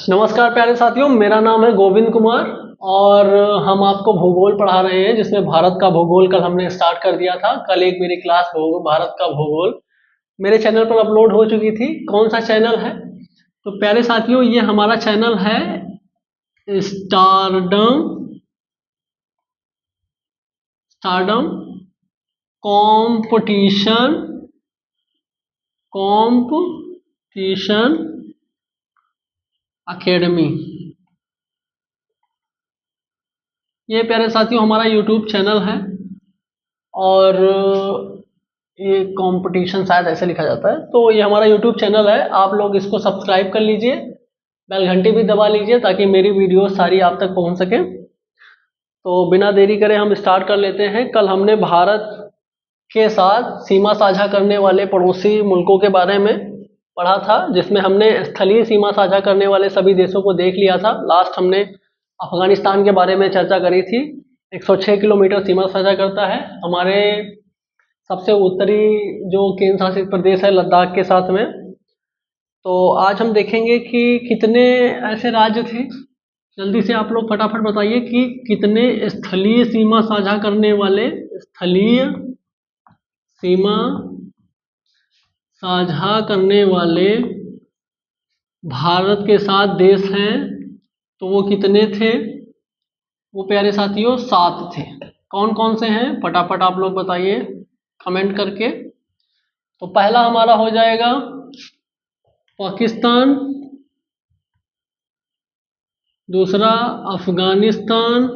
नमस्कार प्यारे साथियों, मेरा नाम है गोविंद कुमार और हम आपको भूगोल पढ़ा रहे हैं, जिसमें भारत का भूगोल कल हमने स्टार्ट कर दिया था। कल एक मेरी क्लास भारत का भूगोल मेरे चैनल पर अपलोड हो चुकी थी। कौन सा चैनल है? तो प्यारे साथियों, ये हमारा चैनल है stardom stardom competition competition academy. ये प्यारे साथियों हमारा यूट्यूब चैनल है और ये कंपटीशन शायद ऐसे लिखा जाता है। तो ये हमारा यूट्यूब चैनल है, आप लोग इसको सब्सक्राइब कर लीजिए, बेल घंटी भी दबा लीजिए ताकि मेरी वीडियो सारी आप तक पहुंच सके। तो बिना देरी करे हम स्टार्ट कर लेते हैं। कल हमने भारत के साथ सीमा साझा करने वाले पड़ोसी मुल्कों के बारे में पढ़ा था, जिसमें हमने स्थलीय सीमा साझा करने वाले सभी देशों को देख लिया था। लास्ट हमने अफगानिस्तान के बारे में चर्चा करी थी। 106 किलोमीटर सीमा साझा करता है हमारे सबसे उत्तरी जो केंद्र शासित प्रदेश है लद्दाख के साथ में। तो आज हम देखेंगे कि कितने ऐसे राज्य थे। जल्दी से आप लोग फटाफट बताइए कि कितने स्थलीय सीमा साझा करने वाले स्थलीय सीमा साझा करने वाले भारत के साथ देश हैं। तो वो कितने थे? वो प्यारे साथियों 7 थे। कौन कौन से हैं फटाफट आप लोग बताइए कमेंट करके। तो पहला हमारा हो जाएगा पाकिस्तान, दूसरा अफगानिस्तान,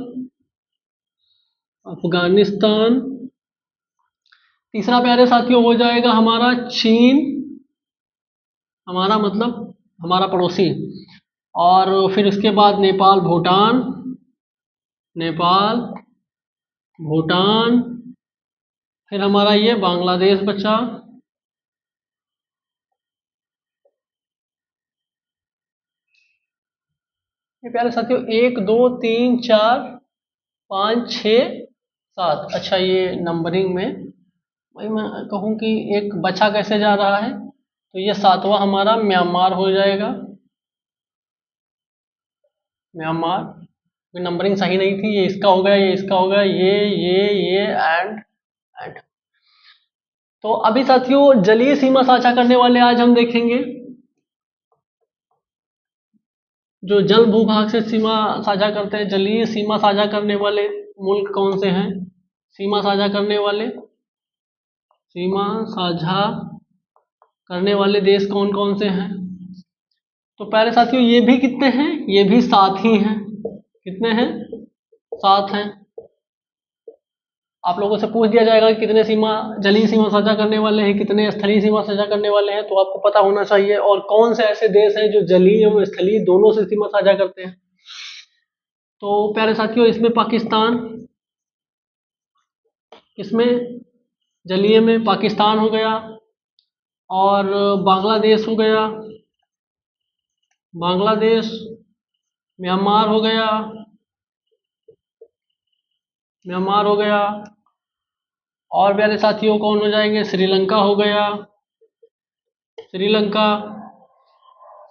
तीसरा प्यारे साथियों हो जाएगा हमारा चीन, हमारा मतलब हमारा पड़ोसी। और फिर उसके बाद नेपाल भूटान, फिर हमारा ये बांग्लादेश बचा। ये प्यारे साथियों 1 2 3 4 5 6 7। अच्छा, ये नंबरिंग में भाई मैं कहूँ कि एक बचा कैसे जा रहा है, तो ये 7वां हमारा म्यांमार हो जाएगा। म्यांमार नंबरिंग सही नहीं थी, ये इसका हो गया, ये इसका हो गया, ये एंड। तो अभी साथियों जलीय सीमा साझा करने वाले आज हम देखेंगे। जो जल भूभाग से सीमा साझा करते हैं, जलीय सीमा साझा करने वाले मुल्क कौन से हैं? सीमा साझा करने देश कौन कौन से हैं? तो प्यारे साथियों ये भी कितने हैं? ये भी 7 ही हैं। कितने हैं? 7 हैं। आप लोगों से पूछ दिया जाएगा कि कितने जलीय सीमा साझा करने वाले हैं, कितने स्थलीय सीमा साझा करने वाले हैं, तो आपको पता होना चाहिए। और कौन से ऐसे देश हैं जो जलीय एवं स्थलीय दोनों से सीमा साझा करते हैं? तो प्यारे साथियों इसमें पाकिस्तान, इसमें जलीय में पाकिस्तान हो गया और बांग्लादेश हो गया, म्यांमार हो गया और प्यारे साथियों कौन हो जाएंगे? श्रीलंका हो गया,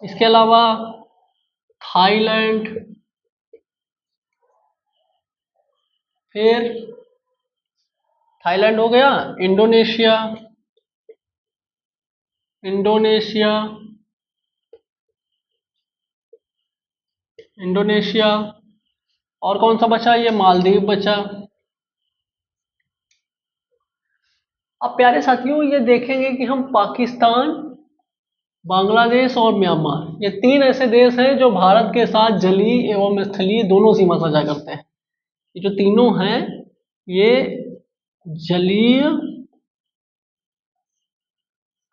इसके अलावा थाईलैंड, फिर थाईलैंड हो गया, इंडोनेशिया और कौन सा बचा? ये मालदीव बचा। अब प्यारे साथियों ये देखेंगे कि हम पाकिस्तान, बांग्लादेश और म्यांमार, ये 3 ऐसे देश हैं जो भारत के साथ जलीय एवं स्थलीय दोनों सीमा साझा करते हैं। ये जो तीनों हैं ये जलीय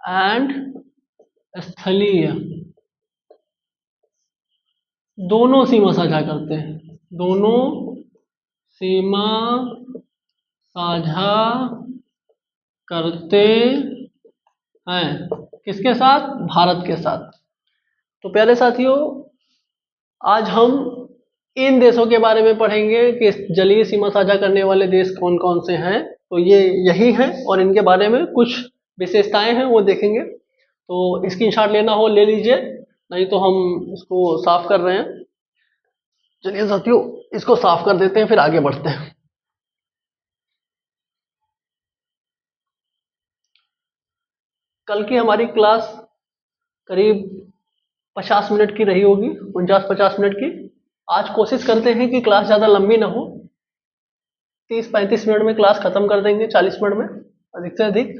एंड स्थलीय दोनों सीमा साझा करते हैं, दोनों सीमा साझा करते हैं। किसके साथ? भारत के साथ। तो प्यारे साथियों आज हम इन देशों के बारे में पढ़ेंगे कि जलीय सीमा साझा करने वाले देश कौन कौन से हैं। तो ये यही हैं और इनके बारे में कुछ विशेषताएं हैं वो देखेंगे। तो स्क्रीनशॉट लेना हो ले लीजिए नहीं तो हम इसको साफ कर रहे हैं। चलिए साथियों, इसको साफ कर देते हैं, फिर आगे बढ़ते हैं। कल की हमारी क्लास करीब 50 मिनट की रही होगी, 49-50 मिनट की। आज कोशिश करते हैं कि क्लास ज़्यादा लंबी ना हो, 30-35 मिनट में क्लास खत्म कर देंगे, 40 मिनट में अधिक से अधिक।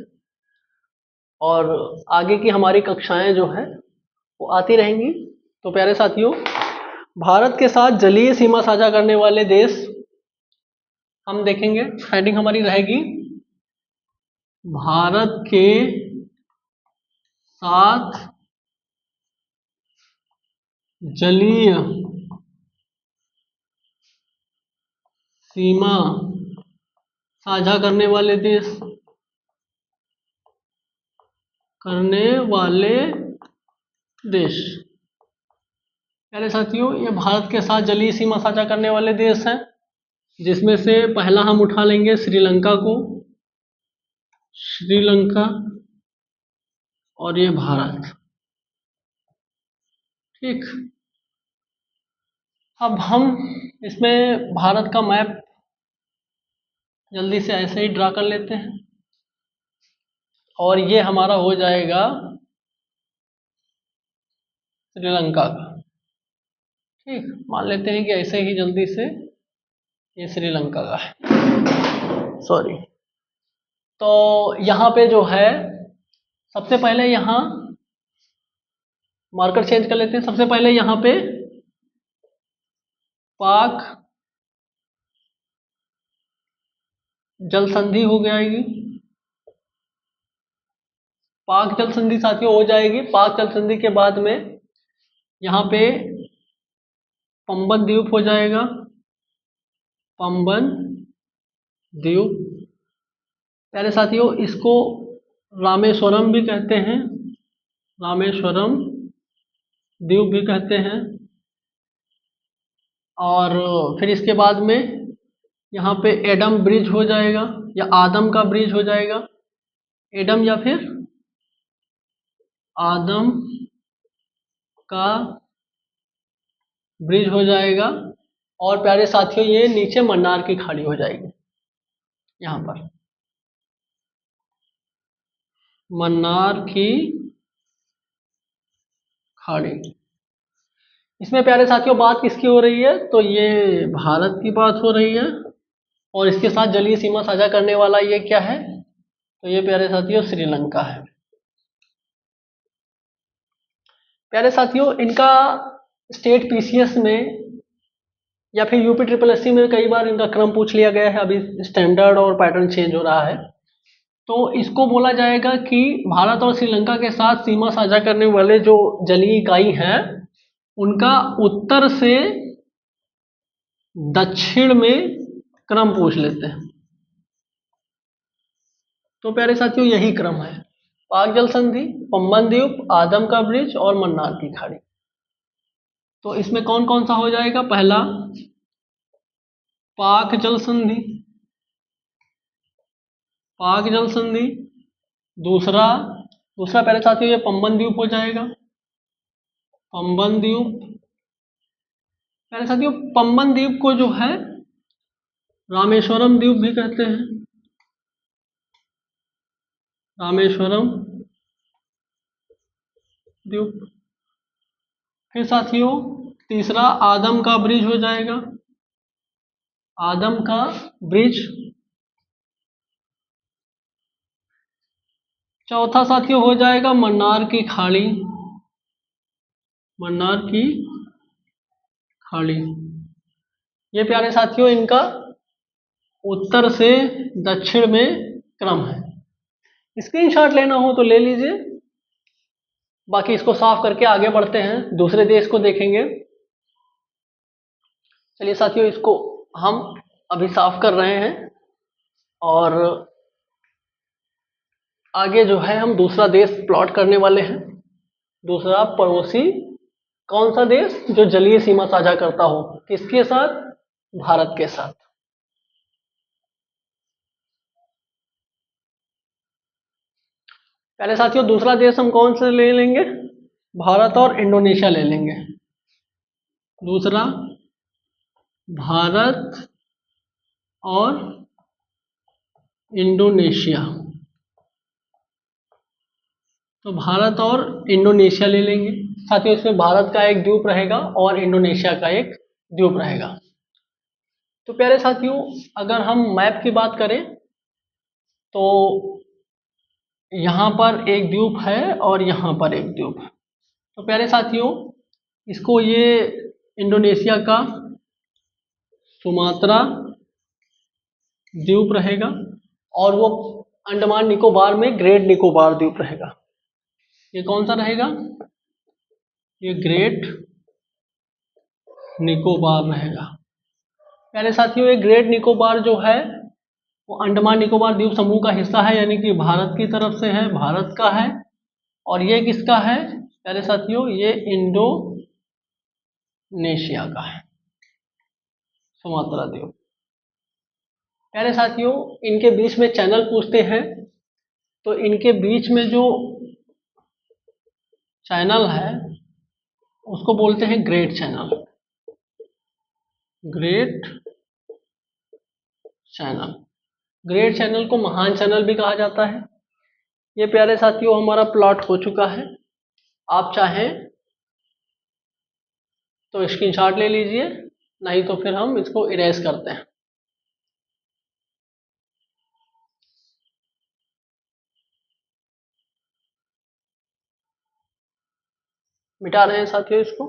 और आगे की हमारी कक्षाएं जो हैं वो आती रहेंगी। तो प्यारे साथियों, भारत के साथ जलीय सीमा साझा करने वाले देश हम देखेंगे। हेडिंग हमारी रहेगी भारत के साथ जलीय सीमा साझा करने वाले देश, प्यारे साथियों, ये भारत के साथ जलीय सीमा साझा करने वाले देश हैं, जिसमें से पहला हम उठा लेंगे श्रीलंका को, श्रीलंका, और ये भारत। ठीक, अब हम इसमें भारत का मैप जल्दी से ऐसे ही ड्रा कर लेते हैं, और ये हमारा हो जाएगा श्रीलंका का। ठीक, मान लेते हैं कि ऐसे ही जल्दी से ये श्रीलंका का है, सॉरी। तो यहाँ पे जो है, सबसे पहले यहाँ मार्कर चेंज कर लेते हैं। सबसे पहले यहाँ पे पाक जल संधि हो जाएगी, पाक जल संधि साथियों हो जाएगी। पाक जल संधि के बाद में यहाँ पे पंबन द्वीप हो जाएगा, पंबन द्वीप। प्यारे साथियों, इसको रामेश्वरम भी कहते हैं, रामेश्वरम द्वीप भी कहते हैं। और फिर इसके बाद में यहाँ पे एडम ब्रिज हो जाएगा, या आदम का ब्रिज हो जाएगा, एडम या फिर आदम का ब्रिज हो जाएगा। और प्यारे साथियों, ये नीचे मन्नार की खाड़ी हो जाएगी, यहाँ पर मन्नार की खाड़ी। इसमें प्यारे साथियों बात किसकी हो रही है? तो ये भारत की बात हो रही है, और इसके साथ जलीय सीमा साझा करने वाला ये क्या है? तो ये प्यारे साथियों श्रीलंका है। प्यारे साथियों, इनका स्टेट पीसीएस में या फिर यूपी ट्रिपल एससी में कई बार इनका क्रम पूछ लिया गया है। अभी स्टैंडर्ड और पैटर्न चेंज हो रहा है। तो इसको बोला जाएगा कि भारत और श्रीलंका के साथ सीमा साझा करने वाले जो जलीय इकाई हैं, उनका उत्तर से दक्षिण में क्रम पूछ लेते हैं। तो प्यारे साथियों यही क्रम है, पाक जल संधि, पंबन द्वीप, आदम का ब्रिज और मन्नार की खाड़ी। तो इसमें कौन कौन सा हो जाएगा? पहला पाक जल संधि, पाक जल संधि। दूसरा दूसरा प्यारे साथियों ये पंबन द्वीप हो जाएगा, पंबन द्वीप। प्यारे साथियों, पंबन द्वीप को जो है रामेश्वरम द्वीप भी कहते हैं, रामेश्वरम द्वीप। फिर साथियों तीसरा आदम का ब्रिज हो जाएगा, आदम का ब्रिज। चौथा साथियों हो जाएगा मन्नार की खाड़ी, मन्नार की खाड़ी। ये प्यारे साथियों इनका उत्तर से दक्षिण में क्रम है। स्क्रीनशॉट लेना हो तो ले लीजिए, बाकी इसको साफ करके आगे बढ़ते हैं, दूसरे देश को देखेंगे। चलिए साथियों, इसको हम अभी साफ कर रहे हैं, और आगे जो है हम दूसरा देश प्लॉट करने वाले हैं। दूसरा पड़ोसी कौन सा देश जो जलीय सीमा साझा करता हो, किसके साथ? भारत के साथ। पहले साथियों दूसरा देश हम कौन से ले लेंगे? भारत और इंडोनेशिया ले लेंगे। दूसरा भारत और इंडोनेशिया, तो भारत और इंडोनेशिया ले लेंगे। साथियों इसमें भारत का एक द्वीप रहेगा और इंडोनेशिया का एक द्वीप रहेगा। तो प्यारे साथियों अगर हम मैप की बात करें तो यहाँ पर एक द्वीप है और यहाँ पर एक द्वीप है। तो प्यारे साथियों इसको ये इंडोनेशिया का सुमात्रा द्वीप रहेगा और वो अंडमान निकोबार में ग्रेट निकोबार द्वीप रहेगा। ये कौन सा रहेगा? ये ग्रेट निकोबार रहेगा। प्यारे साथियों ये ग्रेट निकोबार जो है वो अंडमान निकोबार द्वीप समूह का हिस्सा है, यानी कि भारत की तरफ से है, भारत का है। और ये किसका है प्यारे साथियों? ये इंडोनेशिया का है, सुमात्रा द्वीप। प्यारे साथियों इनके बीच में चैनल पूछते हैं, तो इनके बीच में जो चैनल है उसको बोलते हैं great channel. Great channel, great channel को महान चैनल भी कहा जाता है। ये प्यारे साथियों हमारा प्लॉट हो चुका है। आप चाहें तो स्क्रीनशॉट ले लीजिए, नहीं तो फिर हम इसको इरेज करते हैं। मिटा रहे हैं साथियों इसको।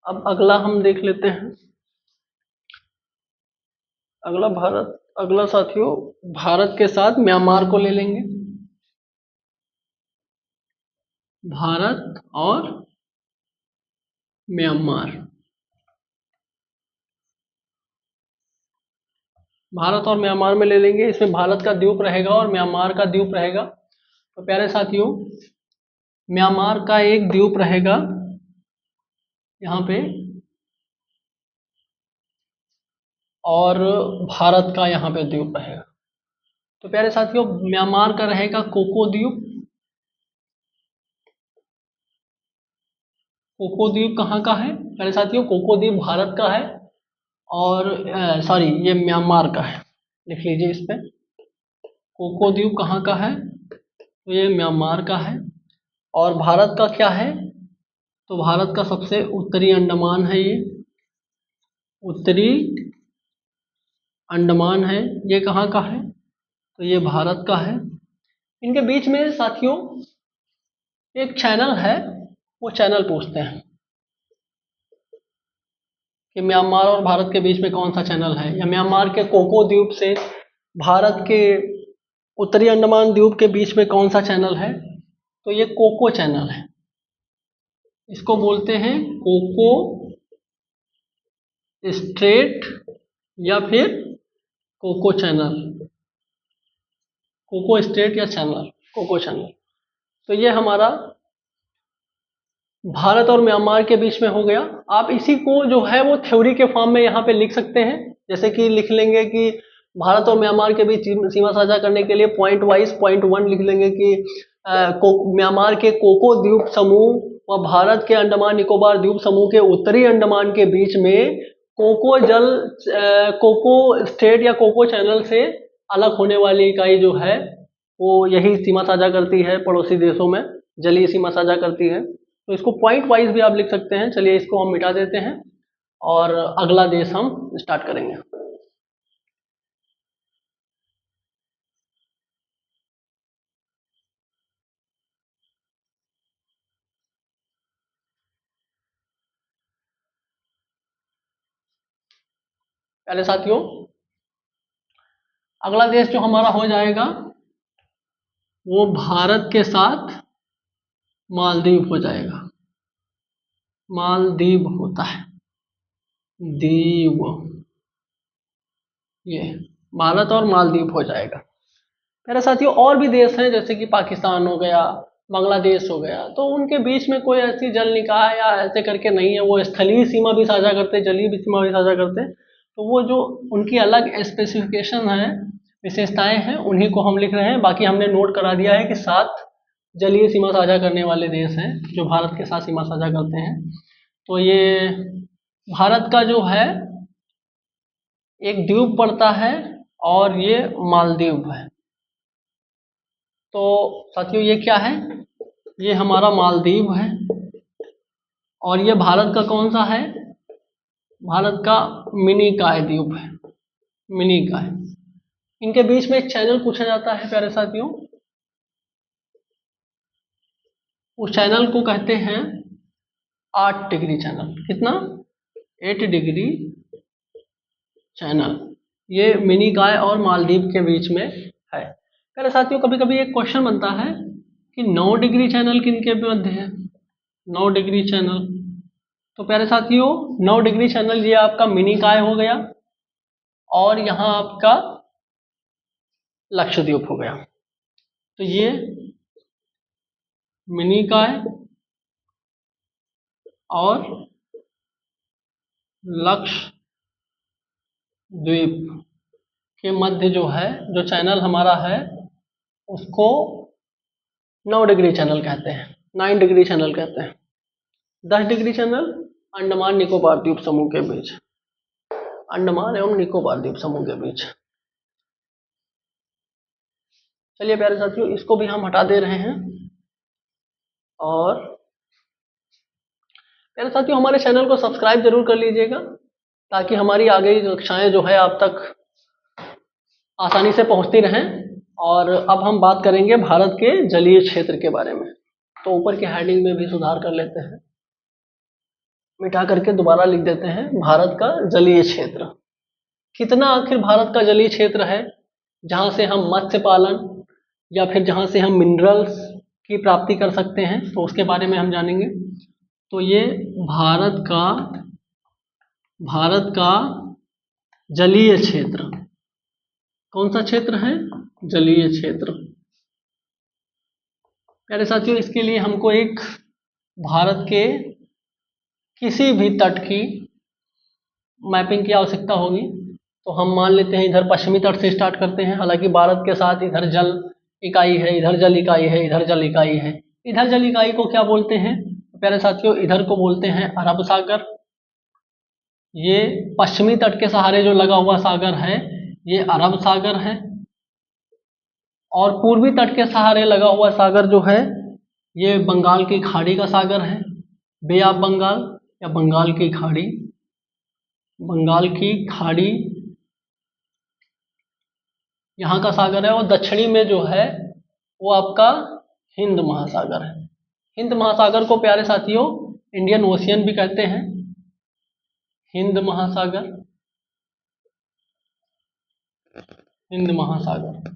अब अगला हम देख लेते हैं। अगला साथियों भारत के साथ म्यांमार को ले लेंगे। भारत और म्यांमार, भारत और म्यांमार में ले लेंगे। इसमें भारत का द्वीप रहेगा और म्यांमार का द्वीप रहेगा। तो प्यारे साथियों म्यांमार का एक द्वीप रहेगा यहाँ पे और भारत का यहाँ पे द्वीप रहेगा। तो प्यारे साथियों म्यांमार का रहेगा कोको द्वीप। कोको द्वीप कहाँ का है प्यारे साथियों? कोको द्वीप भारत का है और सॉरी ये म्यांमार का है, लिख लीजिए इस पे। कोको द्वीप कहाँ का है? तो ये म्यांमार का है। और भारत का क्या है? तो भारत का सबसे उत्तरी अंडमान है, ये उत्तरी अंडमान है। ये कहाँ का है? तो ये भारत का है। इनके बीच में साथियों एक चैनल है, वो चैनल पूछते हैं कि म्यांमार और भारत के बीच में कौन सा चैनल है, या म्यांमार के कोको द्वीप से भारत के उत्तरी अंडमान द्वीप के बीच में कौन सा चैनल है? तो ये कोको चैनल है। इसको बोलते हैं कोको स्ट्रेट या फिर कोको चैनल, कोको स्ट्रेट या चैनल, कोको चैनल। तो ये हमारा भारत और म्यांमार के बीच में हो गया। आप इसी को जो है वो थ्योरी के फॉर्म में यहाँ पे लिख सकते हैं, जैसे कि लिख लेंगे कि भारत और म्यांमार के बीच सीमा साझा करने के लिए पॉइंट वाइज पॉइंट 1 लिख लेंगे कि म्यांमार के कोको द्वीप समूह व भारत के अंडमान निकोबार द्वीप समूह के उत्तरी अंडमान के बीच में कोको स्टेट या कोको चैनल से अलग होने वाली इकाई जो है वो यही सीमा साझा करती है, पड़ोसी देशों में जलीय सीमा साझा करती है। तो इसको पॉइंट वाइज भी आप लिख सकते हैं। चलिए इसको हम मिटा देते हैं और अगला देश हम स्टार्ट करेंगे। पहले साथियों अगला देश जो हमारा हो जाएगा वो भारत के साथ मालदीव हो जाएगा। मालदीव होता है दीव, ये भारत और मालदीव हो जाएगा। मेरे साथियों और भी देश हैं जैसे कि पाकिस्तान हो गया, बांग्लादेश हो गया, तो उनके बीच में कोई ऐसी जल निकाय या ऐसे करके नहीं है। वो स्थलीय सीमा भी साझा करते हैं, जलीय भी सीमा भी साझा करते हैं। तो वो जो उनकी अलग स्पेसिफिकेशन है, विशेषताएं हैं, उन्हीं को हम लिख रहे हैं। बाकी हमने नोट करा दिया है कि 7 जलीय सीमा साझा करने वाले देश हैं जो भारत के साथ सीमा साझा करते हैं। तो ये भारत का जो है एक द्वीप पड़ता है और ये मालदीव है। तो साथियों ये क्या है, ये हमारा मालदीव है और ये भारत का कौन सा है, भारत का मिनिकॉय द्वीप है, मिनिकॉय। इनके बीच में एक चैनल पूछा जाता है प्यारे साथियों, उस चैनल को कहते हैं 8 डिग्री चैनल। कितना? 8 डिग्री चैनल। ये मिनिकॉय और मालदीव के बीच में है। प्यारे साथियों कभी कभी एक क्वेश्चन बनता है कि 9 डिग्री चैनल किनके मध्य है, 9 डिग्री चैनल। तो प्यारे साथियों 9 डिग्री चैनल ये आपका मिनिकॉय हो गया और यहाँ आपका लक्षद्वीप हो गया। तो ये मिनिकॉय और लक्षद्वीप के मध्य जो है, जो चैनल हमारा है, उसको 9 डिग्री चैनल कहते हैं, 9 डिग्री चैनल कहते हैं। 10 डिग्री चैनल अंडमान निकोबार द्वीप समूह के बीच, अंडमान एवं निकोबार द्वीप समूह के बीच। चलिए प्यारे साथियों इसको भी हम हटा दे रहे हैं। और प्यारे साथियों हमारे चैनल को सब्सक्राइब जरूर कर लीजिएगा ताकि हमारी आगे की कक्षाएं जो है आप तक आसानी से पहुंचती रहें। और अब हम बात करेंगे भारत के जलीय क्षेत्र के बारे में। तो ऊपर के हेडिंग में भी सुधार कर लेते हैं, मिटा करके दोबारा लिख देते हैं भारत का जलीय क्षेत्र। कितना आखिर भारत का जलीय क्षेत्र है जहां से हम मत्स्य पालन या फिर जहां से हम मिनरल्स की प्राप्ति कर सकते हैं, तो उसके बारे में हम जानेंगे। तो ये भारत का जलीय क्षेत्र, कौन सा क्षेत्र है, जलीय क्षेत्र। प्यारे साथियों इसके लिए हमको एक भारत के किसी भी तट की मैपिंग की आवश्यकता होगी। तो हम मान लेते हैं इधर पश्चिमी तट से स्टार्ट करते हैं, हालांकि भारत के साथ इधर जल इकाई है, इधर जल इकाई है, इधर जल इकाई है। इधर जल इकाई को क्या बोलते हैं प्यारे साथियों, इधर को बोलते हैं अरब सागर। ये पश्चिमी तट के सहारे जो लगा हुआ सागर है ये अरब सागर है, और पूर्वी तट के सहारे लगा हुआ सागर जो है ये बंगाल की खाड़ी का सागर है, बे ऑफ बंगाल या बंगाल की खाड़ी, बंगाल की खाड़ी यहाँ का सागर है। और दक्षिणी में जो है वो आपका हिंद महासागर है। हिंद महासागर को प्यारे साथियों इंडियन ओशियन भी कहते हैं, हिंद महासागर, हिंद महासागर।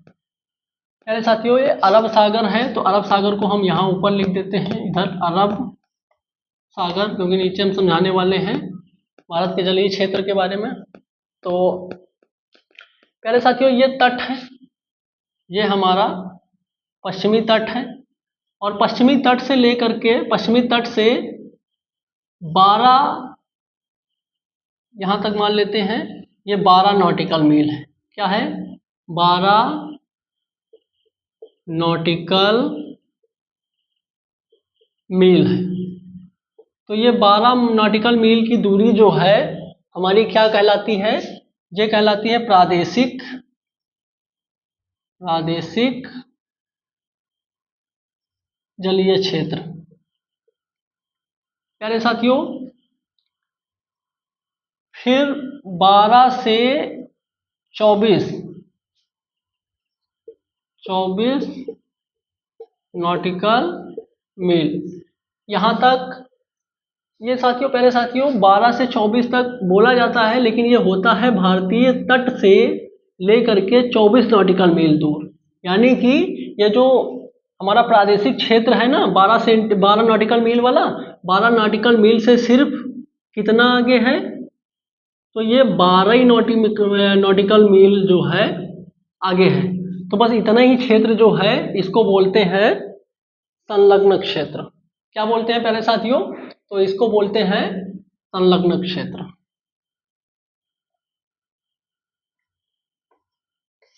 प्यारे साथियों ये अरब सागर है, तो अरब सागर को हम यहाँ ऊपर लिख देते हैं, इधर अरब सागर, क्योंकि नीचे हम समझाने वाले हैं भारत के जलीय क्षेत्र के बारे में। तो प्यारे साथियों ये तट है, ये हमारा पश्चिमी तट है, और पश्चिमी तट से लेकर के पश्चिमी तट से 12 यहां तक मान लेते हैं, ये 12 नॉटिकल मील है। क्या है? 12 नॉटिकल मील है। तो ये 12 नॉटिकल मील की दूरी जो है हमारी क्या कहलाती है, ये कहलाती है प्रादेशिक जलीय क्षेत्र। प्यारे साथियों फिर 12 से 24 नॉटिकल मील यहाँ तक, ये साथियों प्यारे साथियों 12 से 24 तक बोला जाता है, लेकिन ये होता है भारतीय तट से लेकर के 24 नॉटिकल मील दूर। यानी कि ये जो हमारा प्रादेशिक क्षेत्र है ना 12 नॉटिकल मील वाला, 12 नॉटिकल मील से सिर्फ कितना आगे है, तो ये 12 ही नॉटिकल मील जो है आगे है। तो बस इतना ही क्षेत्र जो है इसको बोलते हैं संलग्न क्षेत्र। क्या बोलते हैं प्यारे साथियों? तो इसको बोलते हैं संलग्न क्षेत्र।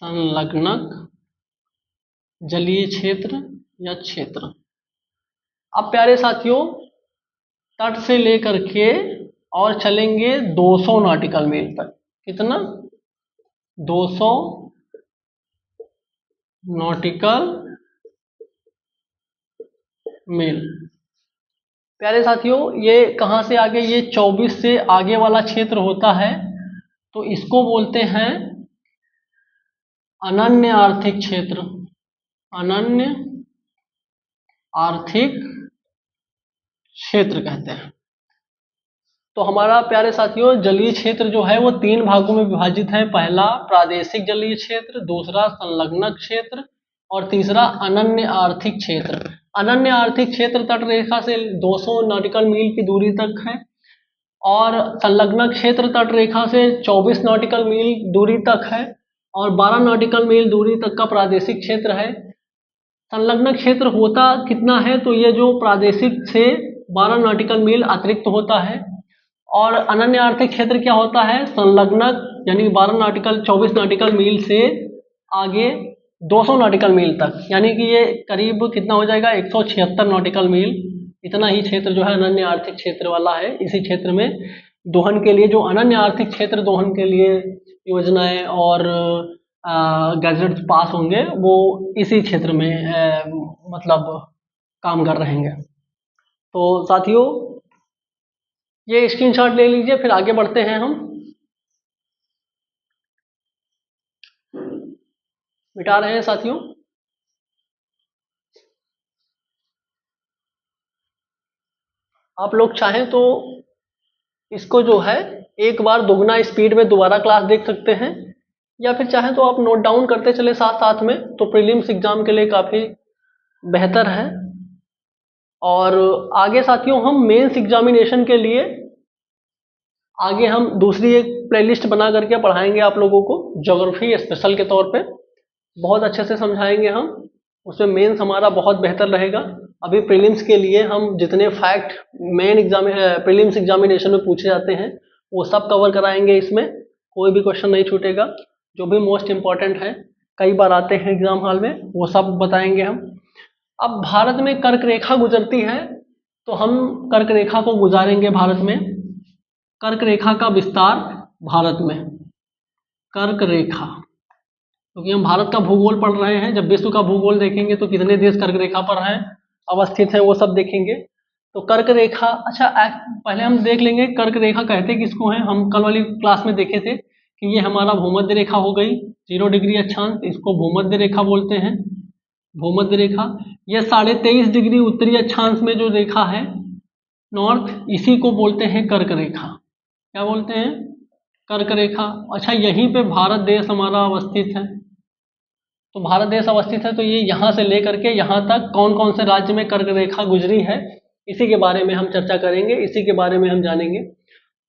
संलग्नक जलीय क्षेत्र या क्षेत्र। अब प्यारे साथियों, तट से लेकर के और चलेंगे 200 नॉटिकल मील तक। कितना? 200 नॉटिकल मील। प्यारे साथियों, ये कहाँ से आगे? ये 24 से आगे वाला क्षेत्र होता है, तो इसको बोलते हैं अनन्य आर्थिक क्षेत्र। अनन्य आर्थिक क्षेत्र कहते हैं। तो हमारा प्यारे साथियों जलीय क्षेत्र जो है वो 3 भागों में विभाजित है। पहला प्रादेशिक जलीय क्षेत्र, दूसरा संलग्नक क्षेत्र और तीसरा अनन्य आर्थिक क्षेत्र। अनन्य आर्थिक क्षेत्र तट रेखा से 200 नॉटिकल मील की दूरी तक है और संलग्नक क्षेत्र तट रेखा से 24 नॉटिकल मील दूरी तक है और 12 नॉटिकल मील दूरी तक का प्रादेशिक क्षेत्र है। संलग्न क्षेत्र होता कितना है? तो ये जो प्रादेशिक से 12 नॉटिकल मील अतिरिक्त होता है। और अनन्य आर्थिक क्षेत्र क्या होता है? संलग्नक यानी 12 नॉटिकल 24 नॉटिकल मील से आगे 200 नॉटिकल मील तक, यानी कि ये करीब कितना हो जाएगा? 176 नॉटिकल मील। इतना ही क्षेत्र जो है अनन्य आर्थिक क्षेत्र वाला है। इसी क्षेत्र में दोहन के लिए, जो अनन्य आर्थिक क्षेत्र दोहन के लिए योजनाएं और गैजेट्स पास होंगे, वो इसी क्षेत्र में मतलब काम कर रहेंगे। तो साथियों ये स्क्रीनशॉट ले लीजिए, फिर आगे बढ़ते हैं हम। मिटा रहे हैं साथियों। आप लोग चाहें तो इसको जो है एक बार दोगुना स्पीड में दोबारा क्लास देख सकते हैं, या फिर चाहें तो आप नोट डाउन करते चले साथ साथ में, तो प्रीलिम्स एग्जाम के लिए काफ़ी बेहतर है। और आगे साथियों हम मेंस एग्जामिनेशन के लिए आगे हम दूसरी एक प्लेलिस्ट बना करके पढ़ाएंगे आप लोगों को, ज्योग्राफी स्पेशल के तौर पे बहुत अच्छे से समझाएंगे हम। उसमें मेंस हमारा बहुत बेहतर रहेगा। अभी प्रीलिम्स के लिए हम जितने fact main exam prelims examination में पूछे जाते हैं वो सब कवर कराएंगे। इसमें कोई भी क्वेश्चन नहीं छूटेगा, जो भी मोस्ट इम्पॉर्टेंट है, कई बार आते हैं एग्जाम हॉल में, वो सब बताएंगे हम। अब भारत में कर्क रेखा गुजरती है, तो हम कर्क रेखा को गुजारेंगे भारत में। कर्क रेखा का विस्तार भारत में, कर्क रेखा, क्योंकि हम भारत का भूगोल पढ़ रहे हैं। जब विश्व का भूगोल देखेंगे तो कितने देश कर्क रेखा पर हैं, अवस्थित है, वो सब देखेंगे। तो कर्क रेखा, अच्छा पहले हम देख लेंगे कर्क रेखा कहते किसको हैं। हम कल वाली क्लास में देखे थे कि ये हमारा भूमध्य रेखा हो गई, 0 डिग्री अक्षांश, इसको भूमध्य रेखा बोलते हैं। भूमध्य रेखा, ये 23.5 डिग्री उत्तरी अक्षांश में जो रेखा है नॉर्थ, इसी को बोलते हैं कर्क रेखा। क्या बोलते हैं? कर्क रेखा। अच्छा, यहीं पे भारत देश हमारा अवस्थित है। तो भारत देश अवस्थित है, तो ये यहाँ से लेकर के यहाँ तक कौन कौन से राज्य में कर्क रेखा गुजरी है, इसी के बारे में हम चर्चा करेंगे, इसी के बारे में हम जानेंगे।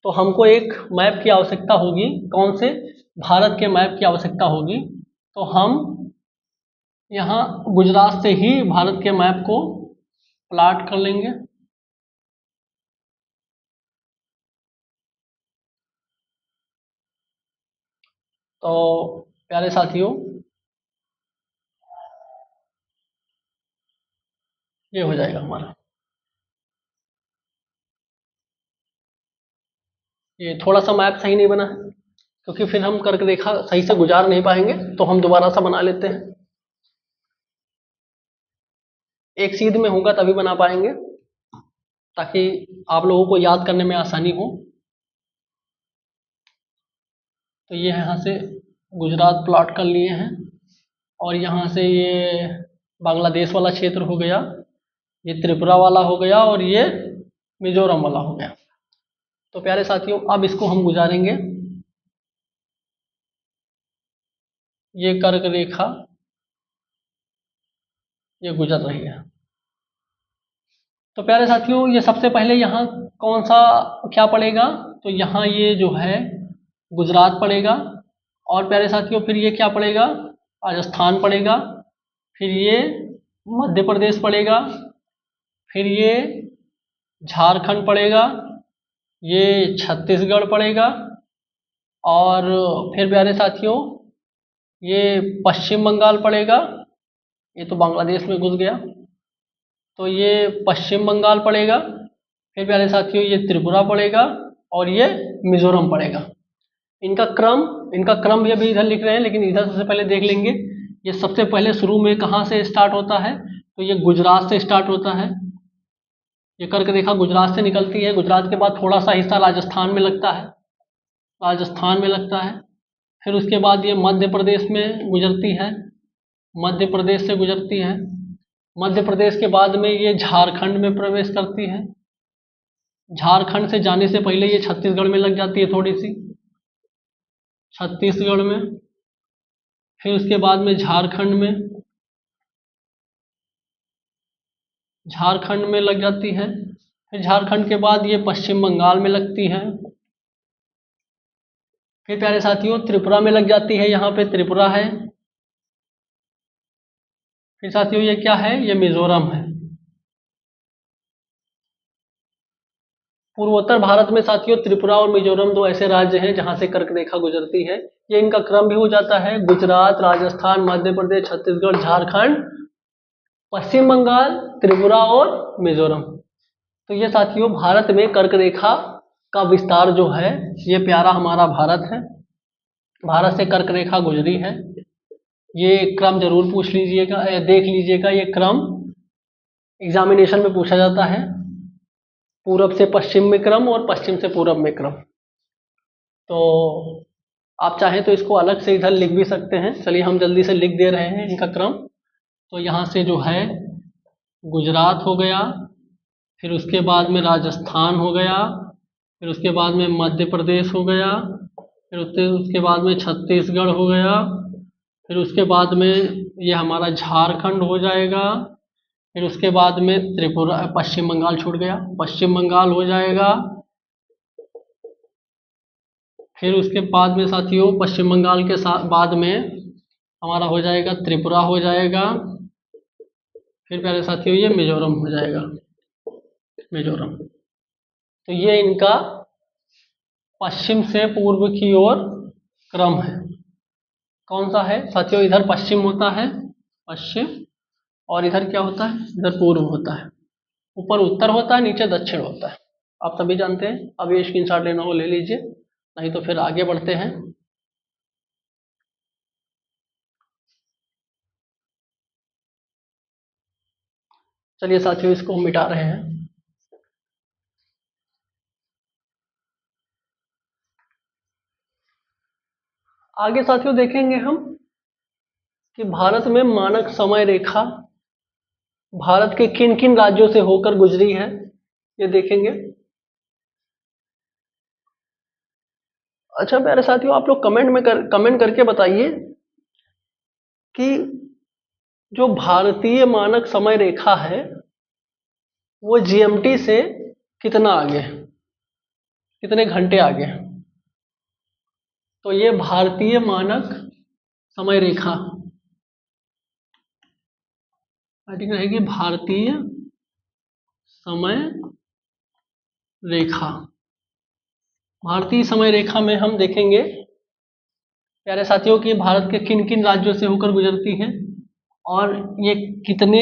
तो हमको एक मैप की आवश्यकता होगी। कौन से? भारत के मैप की आवश्यकता होगी। तो हम यहाँ गुजरात से ही भारत के मैप को प्लॉट कर लेंगे। तो प्यारे साथियों ये हो जाएगा हमारा। ये थोड़ा सा मैप सही नहीं बना है, क्योंकि फिर हम कर्क रेखा सही से गुजार नहीं पाएंगे, तो हम दोबारा सा बना लेते हैं। एक सीध में होगा तभी बना पाएंगे, ताकि आप लोगों को याद करने में आसानी हो। तो ये यहाँ से गुजरात प्लॉट कर लिए हैं, और यहाँ से ये बांग्लादेश वाला क्षेत्र हो गया, ये त्रिपुरा वाला हो गया, और ये मिजोरम वाला हो गया। तो प्यारे साथियों अब इसको हम गुजारेंगे। ये कर्क रेखा ये गुजर रही है। तो प्यारे साथियों ये सबसे पहले यहाँ कौन सा क्या पड़ेगा? तो यहाँ ये जो है गुजरात पड़ेगा, और प्यारे साथियों फिर ये क्या पड़ेगा? राजस्थान पड़ेगा, फिर ये मध्य प्रदेश पड़ेगा, फिर ये झारखंड पड़ेगा, ये छत्तीसगढ़ पड़ेगा, और फिर प्यारे साथियों ये पश्चिम बंगाल पड़ेगा, ये तो बांग्लादेश में घुस गया, तो ये पश्चिम बंगाल पड़ेगा। फिर प्यारे साथियों ये त्रिपुरा पड़ेगा और ये मिजोरम पड़ेगा। इनका क्रम भी अभी इधर लिख रहे हैं, लेकिन इधर सबसे पहले देख लेंगे। ये सबसे पहले शुरू में कहाँ से स्टार्ट होता है, तो ये गुजरात से स्टार्ट होता है। ये कर्क रेखा गुजरात से निकलती है, गुजरात के बाद थोड़ा सा हिस्सा राजस्थान में लगता है, राजस्थान में लगता है। फिर उसके बाद ये मध्य प्रदेश में गुजरती है, मध्य प्रदेश से गुजरती है। मध्य प्रदेश के बाद में ये झारखंड में प्रवेश करती है, झारखंड से जाने से पहले ये छत्तीसगढ़ में लग जाती है थोड़ी सी, छत्तीसगढ़ में। फिर उसके बाद में झारखंड में लग जाती है। फिर झारखंड के बाद ये पश्चिम बंगाल में लगती है। फिर प्यारे साथियों त्रिपुरा में लग जाती है, यहाँ पे त्रिपुरा है। फिर साथियों ये क्या है, ये मिजोरम है। पूर्वोत्तर भारत में साथियों त्रिपुरा और मिजोरम दो ऐसे राज्य हैं जहां से कर्क रेखा गुजरती है। ये इनका क्रम भी हो जाता है, गुजरात, राजस्थान, मध्य प्रदेश, छत्तीसगढ़, झारखंड, पश्चिम बंगाल, त्रिपुरा और मिजोरम। तो ये साथियों भारत में कर्क रेखा का विस्तार जो है, ये प्यारा हमारा भारत है, भारत से कर्क रेखा गुजरी है। ये क्रम जरूर पूछ लीजिएगा, देख लीजिएगा, ये क्रम एग्जामिनेशन में पूछा जाता है, पूरब से पश्चिम में क्रम और पश्चिम से पूरब में क्रम। तो आप चाहें तो इसको अलग से इधर लिख भी सकते हैं। चलिए हम जल्दी से लिख दे रहे हैं इनका क्रम। तो यहाँ से जो है गुजरात हो गया, फिर उसके बाद में राजस्थान हो गया, फिर उसके बाद में मध्य प्रदेश हो गया, फिर उसके बाद में छत्तीसगढ़ हो गया, फिर उसके बाद में ये हमारा झारखंड हो जाएगा, फिर उसके बाद में त्रिपुरा, पश्चिम बंगाल छूट गया, पश्चिम बंगाल हो जाएगा। फिर उसके बाद में साथियों पश्चिम बंगाल के साथ बाद में हमारा हो जाएगा त्रिपुरा हो जाएगा। फिर प्यारे साथियों ये मिजोरम हो जाएगा, मिजोरम। तो ये इनका पश्चिम से पूर्व की ओर क्रम है। कौन सा है साथियों, इधर पश्चिम होता है, पश्चिम, और इधर क्या होता है, इधर पूर्व होता है। ऊपर उत्तर होता है, नीचे दक्षिण होता है। आप सभी जानते हैं। अब ये स्क्रीनशॉट लेना हो ले लीजिए, नहीं तो फिर आगे बढ़ते हैं। चलिए साथियों इसको हम मिटा रहे हैं। आगे साथियों देखेंगे हम कि भारत में मानक समय रेखा भारत के किन किन राज्यों से होकर गुजरी है, ये देखेंगे। अच्छा प्यारे साथियों, आप लोग कमेंट करके बताइए कि जो भारतीय मानक समय रेखा है वो जीएमटी से कितना आगे है, कितने घंटे आगे है। तो ये भारतीय मानक समय रेखा आई रहेगी, भारतीय समय रेखा। भारतीय समय रेखा में हम देखेंगे प्यारे साथियों कि भारत के किन किन राज्यों से होकर गुजरती है और ये कितने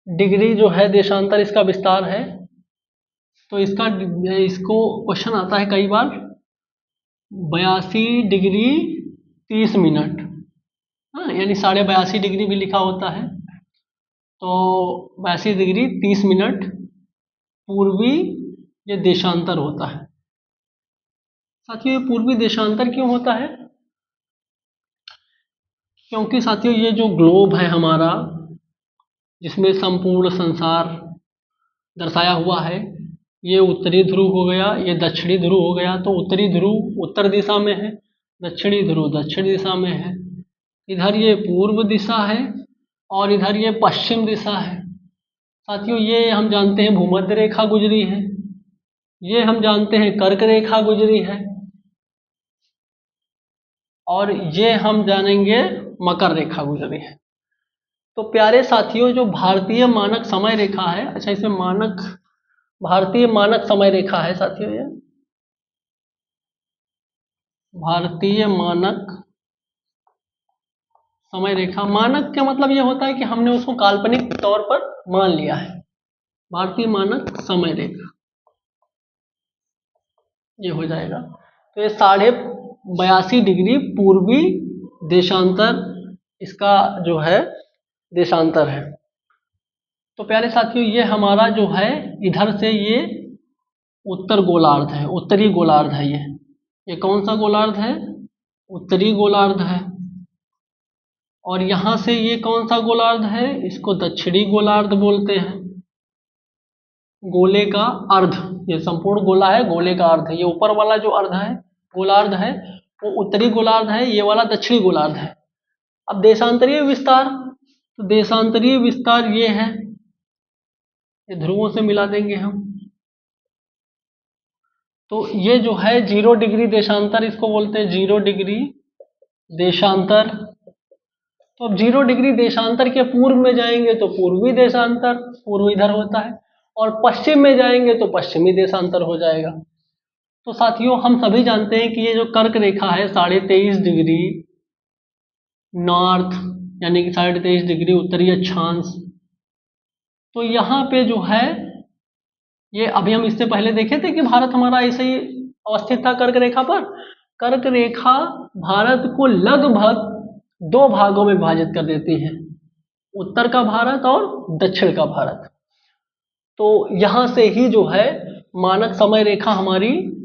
डिग्री जो है देशांतर इसका विस्तार है। तो इसको क्वेश्चन आता है कई बार, 82 डिग्री 30 मिनट, हाँ, यानी 82.5 डिग्री भी लिखा होता है। तो 82 डिग्री 30 मिनट पूर्वी ये देशांतर होता है। साथियों ये पूर्वी देशांतर क्यों होता है, क्योंकि साथियों ये जो ग्लोब है हमारा, जिसमें संपूर्ण संसार दर्शाया हुआ है, ये उत्तरी ध्रुव हो गया, ये दक्षिणी ध्रुव हो गया। तो उत्तरी ध्रुव उत्तर दिशा में है, दक्षिणी ध्रुव दक्षिण दिशा में है। इधर ये पूर्व दिशा है और इधर ये पश्चिम दिशा है। साथियों ये हम जानते हैं भूमध्य रेखा गुजरी है, ये हम जानते हैं कर्क रेखा गुजरी है, और ये हम जानेंगे मकर रेखा गुजरी है। तो प्यारे साथियों जो भारतीय मानक समय रेखा है, अच्छा इसमें मानक, भारतीय मानक समय रेखा है साथियों, ये भारतीय मानक समय रेखा, मानक का मतलब ये होता है कि हमने उसको काल्पनिक तौर पर मान लिया है। भारतीय मानक समय रेखा ये हो जाएगा। तो ये 82.5 डिग्री पूर्वी देशांतर इसका जो है देशांतर है। तो प्यारे साथियों, ये हमारा जो है इधर से ये उत्तर गोलार्ध है, उत्तरी गोलार्ध है ये कौन सा गोलार्ध है? उत्तरी गोलार्ध है। और यहां से ये कौन सा गोलार्ध है? इसको दक्षिणी गोलार्ध बोलते हैं। गोले का अर्ध, ये संपूर्ण गोला है, गोले का अर्ध है। ये ऊपर वाला जो अर्ध है गोलार्ध है वो उत्तरी गोलार्ध है, ये वाला दक्षिणी गोलार्ध है। अब देशांतरीय विस्तार, तो देशांतरीय विस्तार ये है, ये ध्रुवों से मिला देंगे हम। तो ये जो है 0 डिग्री देशांतर इसको बोलते हैं, 0 डिग्री देशांतर। तो अब 0 डिग्री देशांतर के पूर्व में जाएंगे तो पूर्वी देशांतर, पूर्व इधर होता है, और पश्चिम में जाएंगे तो पश्चिमी देशांतर हो जाएगा। तो साथियों, हम सभी जानते हैं कि ये जो कर्क रेखा है 23.5 डिग्री नॉर्थ, यानी कि 23.5 डिग्री उत्तरी अक्षांश, तो यहाँ पे जो है ये अभी हम इससे पहले देखे थे कि भारत हमारा ऐसे ही अवस्थित था कर्क रेखा पर। कर्क रेखा भारत को लगभग 2 भागों में विभाजित कर देती है, उत्तर का भारत और दक्षिण का भारत। तो यहां से ही जो है मानक समय रेखा हमारी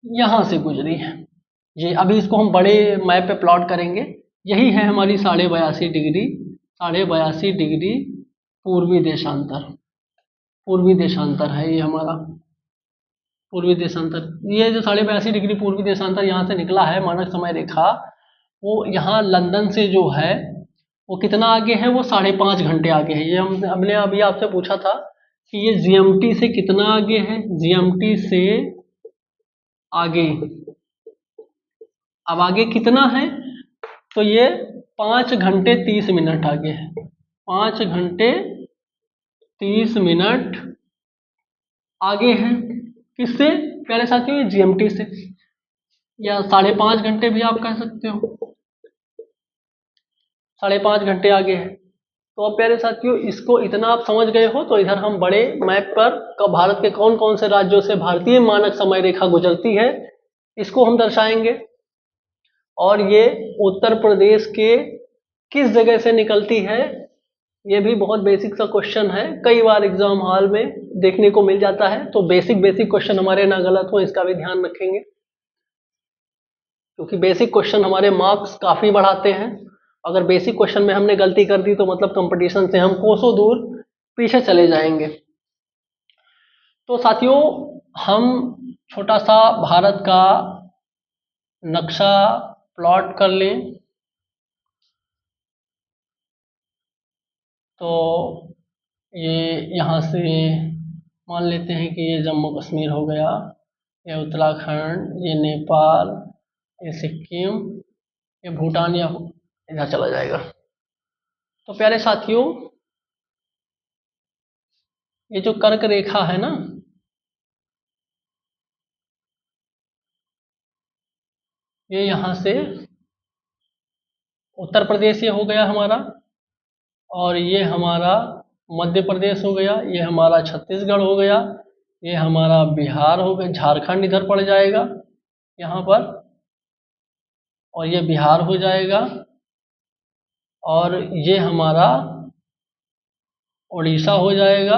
यहां से गुजरी है। ये अभी इसको हम बड़े मैप पे प्लॉट करेंगे। यही है हमारी 82.5 डिग्री पूर्वी देशांतर, पूर्वी देशांतर है ये हमारा पूर्वी देशांतर। ये जो 82.5 डिग्री पूर्वी देशांतर यहाँ से निकला है मानक समय रेखा, वो यहाँ लंदन से जो है वो कितना आगे है? वो 5.5 घंटे आगे है। ये हमने अभी आपसे पूछा था कि ये जीएमटी से कितना आगे है, जीएमटी से आगे, अब आगे कितना है? तो ये 5 घंटे 30 मिनट आगे है, 5 घंटे 30 मिनट आगे है। किससे प्यारे साथियों? ये जीएमटी से, या 5.5 घंटे भी आप कह सकते हो, 5.5 घंटे आगे है। तो अब प्यारे साथियों, इसको इतना आप समझ गए हो तो इधर हम बड़े मैप पर भारत के कौन कौन से राज्यों से भारतीय मानक समय रेखा गुजरती है इसको हम दर्शाएंगे। और ये उत्तर प्रदेश के किस जगह से निकलती है, ये भी बहुत बेसिक सा क्वेश्चन है, कई बार एग्जाम हॉल में देखने को मिल जाता है। तो बेसिक क्वेश्चन हमारे ना गलत हो इसका भी ध्यान रखेंगे, क्योंकि बेसिक क्वेश्चन हमारे मार्क्स काफी बढ़ाते हैं। अगर बेसिक क्वेश्चन में हमने गलती कर दी तो मतलब कंपटीशन से हम कोसों दूर पीछे चले जाएंगे। तो साथियों, हम छोटा सा भारत का नक्शा प्लॉट कर लें। तो ये यहाँ से मान लेते हैं कि ये जम्मू कश्मीर हो गया, ये उत्तराखंड, ये नेपाल, ये सिक्किम, ये भूटान, या इधर चला जाएगा। तो प्यारे साथियों, ये जो कर्क रेखा है ना, ये यहाँ से उत्तर प्रदेश ये हो गया हमारा, और ये हमारा मध्य प्रदेश हो गया, ये हमारा छत्तीसगढ़ हो गया, ये हमारा बिहार हो गया, झारखंड इधर पड़ जाएगा यहाँ पर, और ये बिहार हो जाएगा, और ये हमारा उड़ीसा हो जाएगा,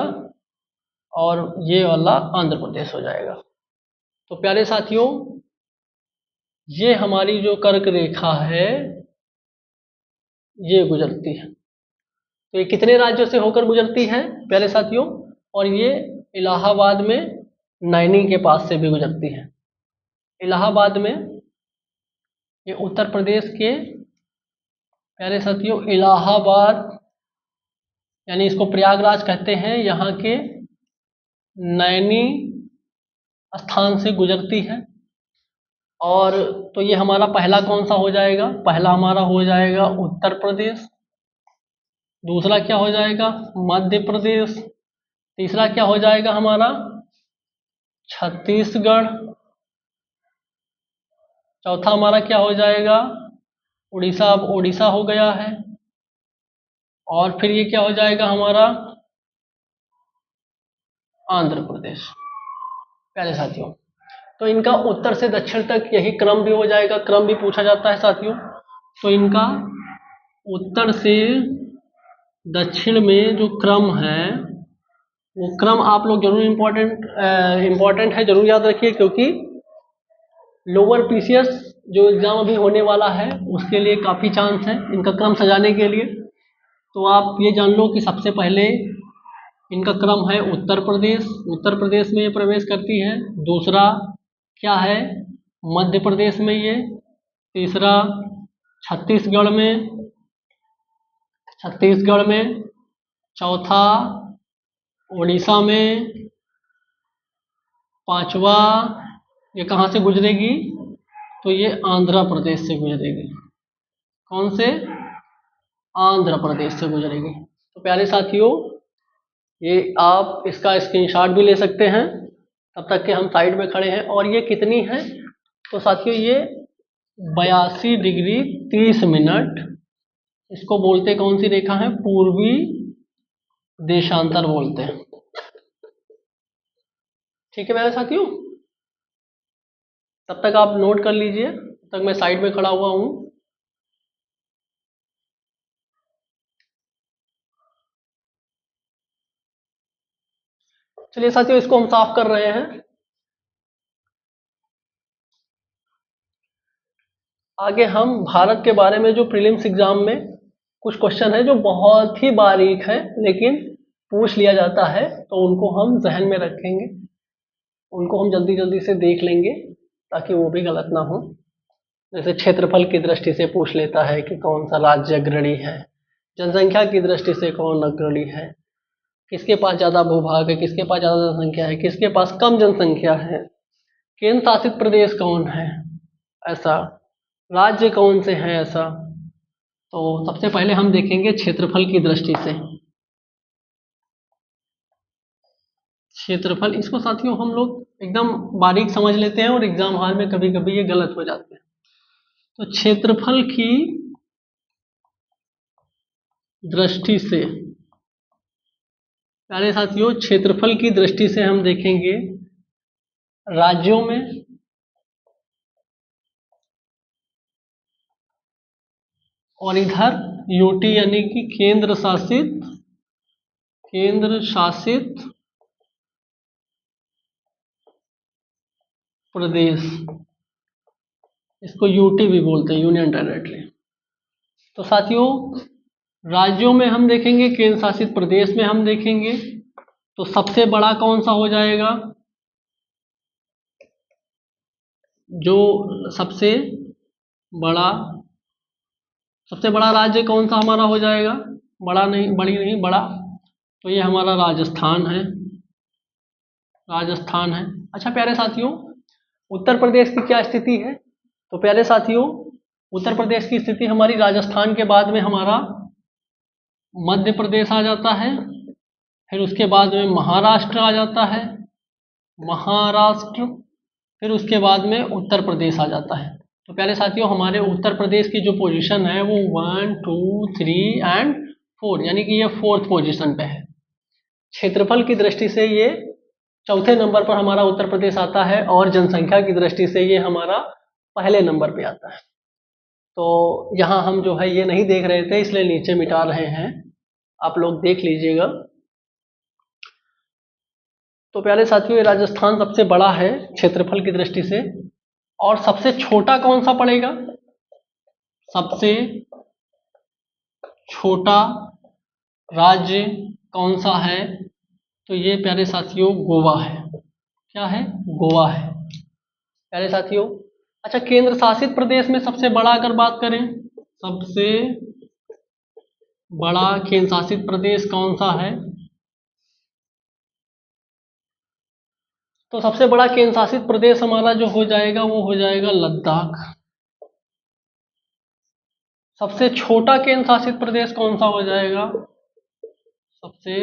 और ये वाला आंध्र प्रदेश हो जाएगा। तो प्यारे साथियों, ये हमारी जो कर्क रेखा है ये गुजरती है। तो ये कितने राज्यों से होकर गुजरती है प्यारे साथियों? और ये इलाहाबाद में नैनी के पास से भी गुजरती है। इलाहाबाद में, ये उत्तर प्रदेश के प्यारे साथियों इलाहाबाद, यानी इसको प्रयागराज कहते हैं, यहाँ के नैनी स्थान से गुजरती है। और तो ये हमारा पहला कौन सा हो जाएगा? पहला हमारा हो जाएगा उत्तर प्रदेश, दूसरा क्या हो जाएगा? मध्य प्रदेश, तीसरा क्या हो जाएगा हमारा? छत्तीसगढ़, चौथा हमारा क्या हो जाएगा? उड़ीसा अब ओडिशा हो गया है। और फिर ये क्या हो जाएगा हमारा, आंध्र प्रदेश। प्यारे साथियों, तो इनका उत्तर से दक्षिण तक यही क्रम भी हो जाएगा, क्रम भी पूछा जाता है साथियों। तो इनका उत्तर से दक्षिण में जो क्रम है वो क्रम आप लोग जरूर इम्पोर्टेंट है, जरूर याद रखिए, क्योंकि लोअर पीसीएस जो एग्जाम अभी होने वाला है उसके लिए काफ़ी चांस है इनका क्रम सजाने के लिए। तो आप ये जान लो कि सबसे पहले इनका क्रम है उत्तर प्रदेश, उत्तर प्रदेश में ये प्रवेश करती है। दूसरा क्या है, मध्य प्रदेश में ये। तीसरा छत्तीसगढ़ में, छत्तीसगढ़ में। चौथा उड़ीसा में। पांचवा ये कहाँ से गुजरेगी, तो ये आंध्र प्रदेश से गुजरेगी। कौन से, आंध्र प्रदेश से गुजरेगी। तो प्यारे साथियों, ये आप इसका स्क्रीनशॉट भी ले सकते हैं, तब तक के हम साइड में खड़े हैं। और ये कितनी है, तो साथियों ये 82 डिग्री 30 मिनट, इसको बोलते कौन सी रेखा है, पूर्वी देशांतर बोलते हैं। ठीक है मेरे साथियों, तब तक आप नोट कर लीजिए, तब तक मैं साइड में खड़ा हुआ हूं। चलिए साथियों, इसको हम साफ कर रहे हैं। आगे हम भारत के बारे में जो प्रीलिम्स एग्जाम में कुछ क्वेश्चन है जो बहुत ही बारीक है लेकिन पूछ लिया जाता है, तो उनको हम जहन में रखेंगे, उनको हम जल्दी जल्दी से देख लेंगे ताकि वो भी गलत ना हो। जैसे क्षेत्रफल की दृष्टि से पूछ लेता है कि कौन सा राज्य अग्रणी है, जनसंख्या की दृष्टि से कौन अग्रणी है, किसके पास ज़्यादा भूभाग है, किसके पास ज़्यादा जनसंख्या है, किसके पास कम जनसंख्या है, केंद्र शासित प्रदेश कौन है ऐसा, राज्य कौन से हैं ऐसा। तो सबसे पहले हम देखेंगे क्षेत्रफल की दृष्टि से। क्षेत्रफल, इसको साथियों हम लोग एकदम बारीक समझ लेते हैं और एग्जाम हॉल में कभी कभी ये गलत हो जाते हैं। तो क्षेत्रफल की दृष्टि से, प्यारे साथियों, क्षेत्रफल की दृष्टि से हम देखेंगे राज्यों में और इधर यूटी यानी कि केंद्र शासित प्रदेश, इसको यूटी भी बोलते हैं, यूनियन टेरिटरी। तो साथियों राज्यों में हम देखेंगे, केंद्र शासित प्रदेश में हम देखेंगे, तो सबसे बड़ा कौन सा हो जाएगा, जो बड़ा सबसे बड़ा राज्य कौन सा हमारा हो जाएगा, बड़ा नहीं, बड़ी नहीं, बड़ा, तो ये हमारा राजस्थान है, राजस्थान है। अच्छा प्यारे साथियों, उत्तर प्रदेश की क्या स्थिति है, तो प्यारे साथियों उत्तर प्रदेश की स्थिति हमारी राजस्थान के बाद में हमारा मध्य प्रदेश आ जाता है, फिर उसके बाद में महाराष्ट्र आ जाता है, महाराष्ट्र, फिर उसके बाद में उत्तर प्रदेश आ जाता है। तो प्यारे साथियों हमारे उत्तर प्रदेश की जो पोजीशन है वो 1 2 3 एंड 4 यानी कि ये 4th पोजीशन पे है। क्षेत्रफल की दृष्टि से ये चौथे नंबर पर हमारा उत्तर प्रदेश आता है और जनसंख्या की दृष्टि से ये हमारा पहले नंबर पे आता है। तो यहाँ हम जो है ये नहीं देख रहे थे इसलिए नीचे मिटा रहे हैं, आप लोग देख लीजिएगा। तो प्यारे साथियों ये राजस्थान सबसे बड़ा है क्षेत्रफल की दृष्टि से। और सबसे छोटा कौन सा पड़ेगा, सबसे छोटा राज्य कौन सा है, तो ये प्यारे साथियों गोवा है। क्या है, गोवा है प्यारे साथियों। अच्छा केंद्र शासित प्रदेश में सबसे बड़ा अगर बात करें, सबसे बड़ा केंद्र शासित प्रदेश कौन सा है, तो सबसे बड़ा केंद्र शासित प्रदेश हमारा जो हो जाएगा वो हो जाएगा लद्दाख। सबसे छोटा केंद्र शासित प्रदेश कौन सा हो जाएगा, सबसे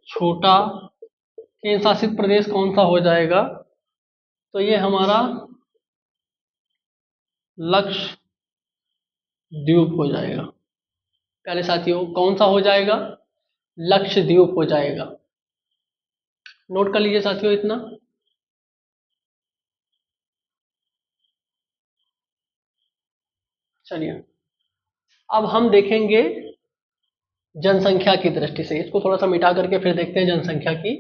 छोटा केंद्र शासित प्रदेश कौन सा हो जाएगा, तो ये हमारा द्वीप हो जाएगा। प्यारे साथियों कौन सा हो जाएगा? लक्षद्वीप हो जाएगा। नोट कर लीजिए साथियों इतना। चलिए अब हम देखेंगे जनसंख्या की दृष्टि से। इसको थोड़ा सा मिटा करके फिर देखते हैं जनसंख्या की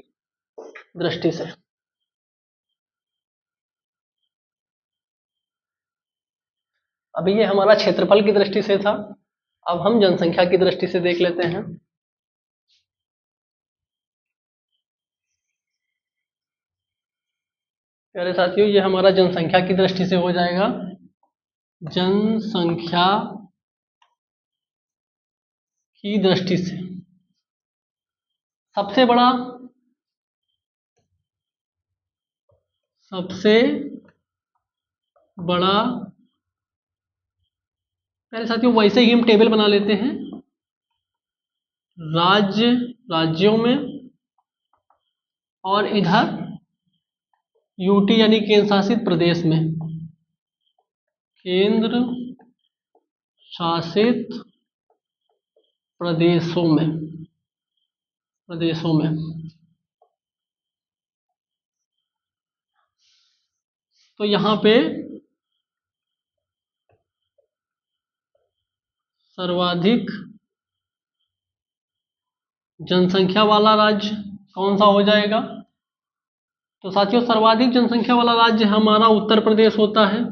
दृष्टि से। अभी ये हमारा क्षेत्रफल की दृष्टि से था, अब हम जनसंख्या की दृष्टि से देख लेते हैं। प्यारे साथियों ये हमारा जनसंख्या की दृष्टि से हो जाएगा। जनसंख्या की दृष्टि से सबसे बड़ा पहले साथियों वैसे ही हम टेबल बना लेते हैं। राज्यों में और इधर यूटी यानी केंद्र शासित प्रदेश में, केंद्र शासित प्रदेशों में तो यहाँ पे सर्वाधिक जनसंख्या वाला राज्य कौन सा हो जाएगा? तो साथियों सर्वाधिक जनसंख्या वाला राज्य हमारा उत्तर प्रदेश होता है,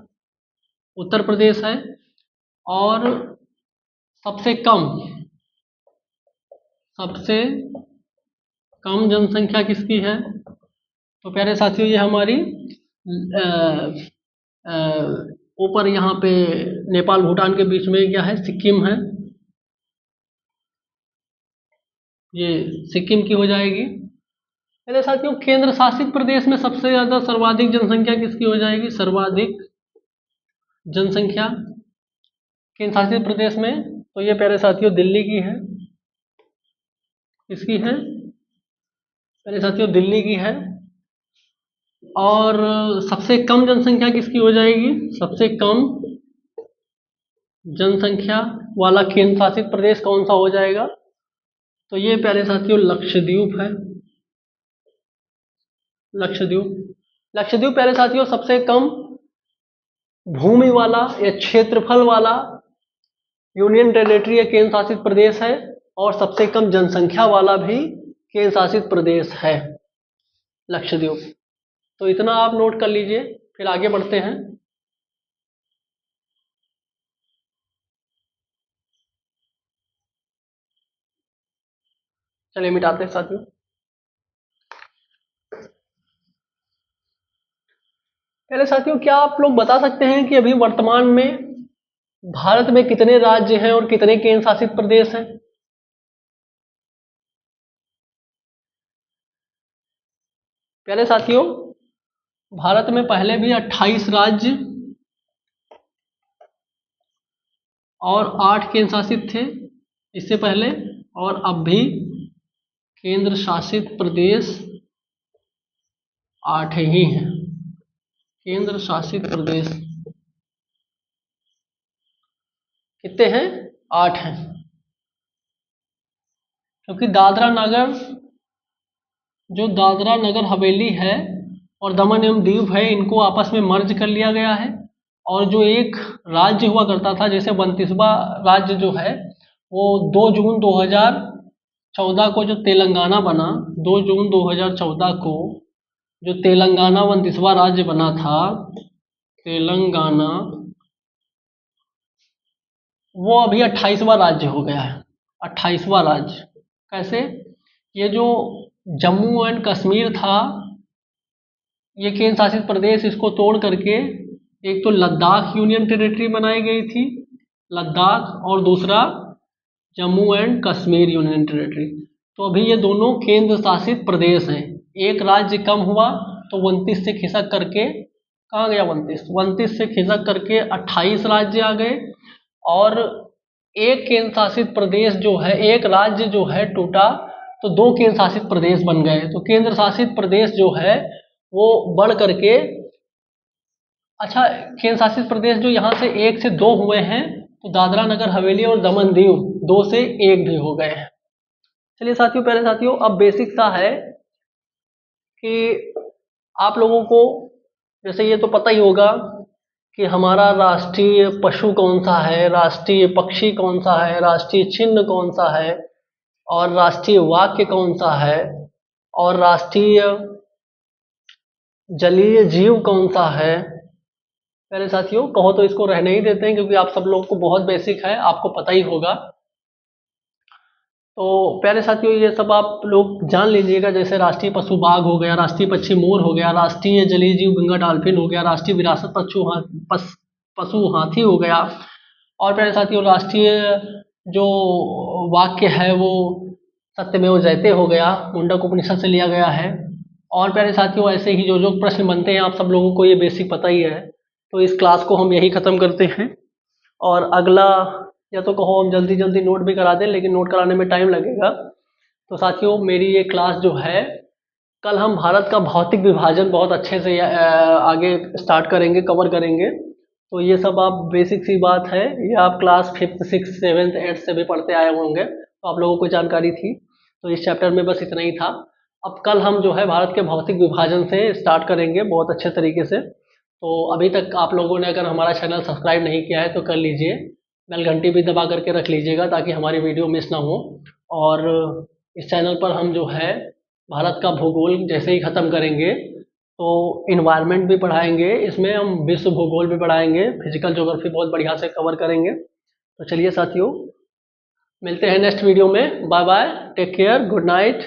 उत्तर प्रदेश है। और सबसे कम जनसंख्या किसकी है? तो प्यारे साथियों ये हमारी ऊपर यहाँ पे नेपाल भूटान के बीच में क्या है? सिक्किम है। ये सिक्किम की हो जाएगी। मेरे साथियों केंद्र शासित प्रदेश में सबसे ज्यादा सर्वाधिक जनसंख्या किसकी हो जाएगी? सर्वाधिक जनसंख्या केंद्र शासित प्रदेश में तो ये प्यारे साथियों दिल्ली की है। किसकी है? प्यारे साथियों दिल्ली की है। और सबसे कम जनसंख्या किसकी हो जाएगी? सबसे कम जनसंख्या वाला केंद्र शासित प्रदेश कौन सा हो जाएगा? तो ये प्यारे साथियों लक्षद्वीप है। लक्षद्वीप प्यारे साथियों सबसे कम भूमि वाला या क्षेत्रफल वाला यूनियन टेरिटरी या केंद्र शासित प्रदेश है और सबसे कम जनसंख्या वाला भी केंद्र शासित प्रदेश है लक्षद्वीप। तो इतना आप नोट कर लीजिए, फिर आगे बढ़ते हैं। चलिए मिटाते हैं साथियों। पहले साथियों क्या आप लोग बता सकते हैं कि अभी वर्तमान में भारत में कितने राज्य हैं और कितने केंद्र शासित प्रदेश हैं? प्यारे साथियों भारत में पहले भी 28 राज्य और 8 केंद्र शासित थे इससे पहले, और अब भी केंद्र शासित प्रदेश 8 ही हैं। केंद्र शासित प्रदेश कितने हैं? 8 हैं। क्योंकि दादरा नगर हवेली है और दमन एवं दीव है, इनको आपस में मर्ज कर लिया गया है। और जो एक राज्य हुआ करता था, जैसे 29वां राज्य जो है वो 2 जून 2014 को जो तेलंगाना बना, 2 जून 2014 को जो तेलंगाना 29वां राज्य बना था, तेलंगाना, वो अभी 28वां राज्य हो गया है। 28वां राज्य कैसे? ये जो जम्मू एंड कश्मीर था, ये केंद्र शासित प्रदेश, इसको तोड़ करके एक तो लद्दाख यूनियन टेरिटरी बनाई गई थी, लद्दाख, और दूसरा Jammu and Kashmir union territory. तो अभी ये दोनों केंद्र शासित प्रदेश हैं। एक राज्य कम हुआ तो 29 से खिसक करके कहाँ गया? 29 से खिसक करके 28 राज्य आ गए। और एक केंद्र शासित प्रदेश जो है, एक राज्य जो है टूटा तो 2 केंद्र शासित प्रदेश बन गए। तो केंद्र शासित प्रदेश जो है वो बढ़ करके, अच्छा केंद्र शासित प्रदेश जो यहाँ से 1 से 2 हुए हैं तो दादरा नगर हवेली और दमन दीव 2 से 1 भी हो गए हैं। चलिए साथियों, प्यारे साथियों, अब बेसिक सा है कि आप लोगों को जैसे ये तो पता ही होगा कि हमारा राष्ट्रीय पशु कौन सा है, राष्ट्रीय पक्षी कौन सा है, राष्ट्रीय चिन्ह कौन सा है, और राष्ट्रीय वाक्य कौन सा है, और राष्ट्रीय जलीय जीव कौन सा है। पहले साथियों कहो तो इसको रहने ही देते हैं क्योंकि आप सब लोगों को बहुत बेसिक है, आपको पता ही होगा। तो प्यारे साथियों ये सब आप लोग जान लीजिएगा, जैसे राष्ट्रीय पशु बाघ हो गया, राष्ट्रीय पक्षी मोर हो गया, राष्ट्रीय जलीय जीव गंगा डॉल्फिन हो गया, राष्ट्रीय विरासत पशु हाथी हो गया, और प्यारे साथियों राष्ट्रीय जो वाक्य है वो सत्यमेव जयते हो गया, मुंडक उपनिषद से लिया गया है। और प्यारे साथियों ऐसे ही जो जो प्रश्न बनते हैं आप सब लोगों को ये बेसिक पता ही है। तो इस क्लास को हम यही ख़त्म करते हैं, और अगला या तो कहो हम जल्दी जल्दी नोट भी करा दें, लेकिन नोट कराने में टाइम लगेगा। तो साथियों मेरी ये क्लास जो है, कल हम भारत का भौतिक विभाजन बहुत अच्छे से आगे स्टार्ट करेंगे, कवर करेंगे। तो ये सब आप बेसिक सी बात है, ये आप class 5th 6th 7th 8th से भी पढ़ते आए होंगे, तो आप लोगों को जानकारी थी। तो इस चैप्टर में बस इतना ही था। अब कल हम जो है भारत के भौतिक विभाजन से स्टार्ट करेंगे बहुत अच्छे तरीके से। तो अभी तक आप लोगों ने अगर हमारा चैनल सब्सक्राइब नहीं किया है तो कर लीजिए, बेल घंटी भी दबा करके रख लीजिएगा ताकि हमारी वीडियो मिस ना हो। और इस चैनल पर हम जो है भारत का भूगोल जैसे ही ख़त्म करेंगे तो इन्वायरमेंट भी पढ़ाएंगे, इसमें हम विश्व भूगोल भी पढ़ाएंगे, फिजिकल ज्योग्राफी बहुत बढ़िया से कवर करेंगे। तो चलिए साथियों मिलते हैं नेक्स्ट वीडियो में। Bye bye, take care, good night.